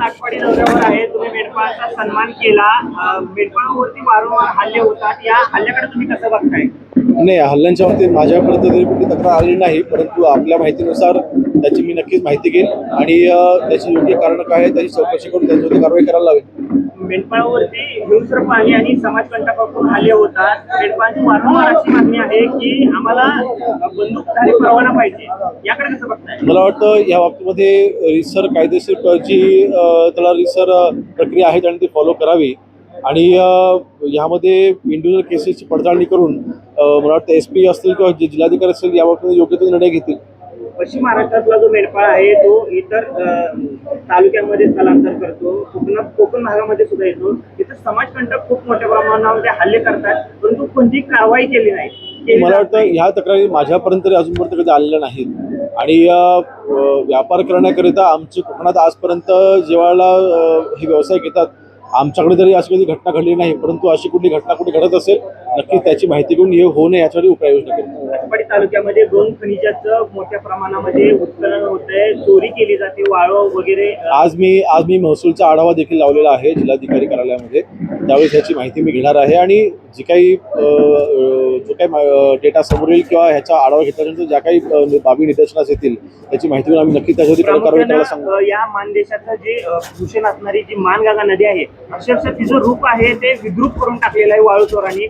आटपाडी दौऱ्यावर आहे. तुम्ही मेंढपाळाचा सन्मान केला. मेंढपाळावरती वारंवार हल्ले होतात. या हल्ल्याकडे तुम्ही कसं बघताय? नाही, हल्ल्यांच्या बाबतीत माझ्यापर्यंत तरी कुठली तक्रार आलेली नाही, परंतु आपल्या माहितीनुसार त्याची मी नक्कीच माहिती घेईन आणि त्याची योग्य कारणं काय आहे त्याची चौकशी करून त्याच्यावरती कारवाई करायला लावेल. मेंढपाळावरती हिंस्र पाणी आणि समाजकंटकाकडून हल्ले होतात. मेंढपाळांची वारंवार अशी मागणी आहे की आम्हाला बंदूकधारी परवाना पाहिजे. याकडे कसं बघताय? मला वाटतं या बाबतीमध्ये रीतसर कायदेशीर जी त्याला रीतसर प्रक्रिया आहे त्याने ती फॉलो करावी आणि यामध्ये इंडिव्हिज्युअल केसेसची पडताळणी करून मला वाटतं SP असतील किंवा जिल्हाधिकारी असतील या बाबतीत योग्य तो निर्णय घेतील. पश्चिम महाराष्ट्रातला जो मेंढपाळ आहे तो इतर तालुक्यांमध्ये स्थलांतर करतो. कोकण भागामध्ये सुद्धा येतो. तिथं समाजकंटक खूप मोठ्या प्रमाणामध्ये हल्ले करतात, परंतु कोणतीही कारवाई केली नाही. मला वाटतं ह्या तक्रारी माझ्यापर्यंत तरी अजूनपर्यंत कधी आलेल्या नाहीत आणि व्यापार करण्याकरिता आमची कोकणात आजपर्यंत जेव्हा हे व्यवसाय घेतात आमच्याकडे तरी अशी कधी घटना घडली नाही, परंतु अशी कुठली घटना कुठे घडत असेल नक्कीच त्याची माहिती घेऊन हे होऊ नये याच्यावर उपाययोजना करू. आटपाडी तालुक्यामध्ये 2 खनिजाचं मोठ्या प्रमाणामध्ये उत्खनन होतंय, चोरी केली जाते, वाळू वगैरे. आज मी महसूलचा आढावा देखील लावलेला आहे जिल्हाधिकारी कार्यालयामध्ये. त्यावेळेस याची माहिती मी घेणार आहे आणि जी काही जो काही डेटा समोर येईल किंवा ह्याचा आढावा घेतल्यानंतर ज्या काही बाबी निदर्शनास येतील त्याची माहिती घेऊन आम्ही नक्कीच त्याच्यावरती कारवाई करायला सांगू. या मानदेशाचं जे भूषण असणारी जी मानगंगा नदी आहे, अक्षरशः तिचं रूप आहे ते विद्रूप करून टाकलेलं आहे वाळू चोरांनी.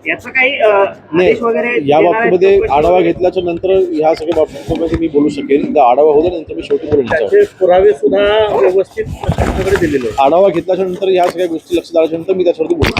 याचं काही आदेश वगैरे या बाबतीमध्ये आढावा घेतल्याच्या नंतर ह्या सगळ्या बाबतीमध्ये मी बोलू शकेन. त्या आढावा होता नंतर मी शेवटी बोलून त्याचे पुरावे सुद्धा व्यवस्थित वगैरे दिलेले. आढावा घेतल्याच्या नंतर ह्या सगळ्या गोष्टी लक्षात आल्याच्या नंतर मी त्याच्यावरती बोलू.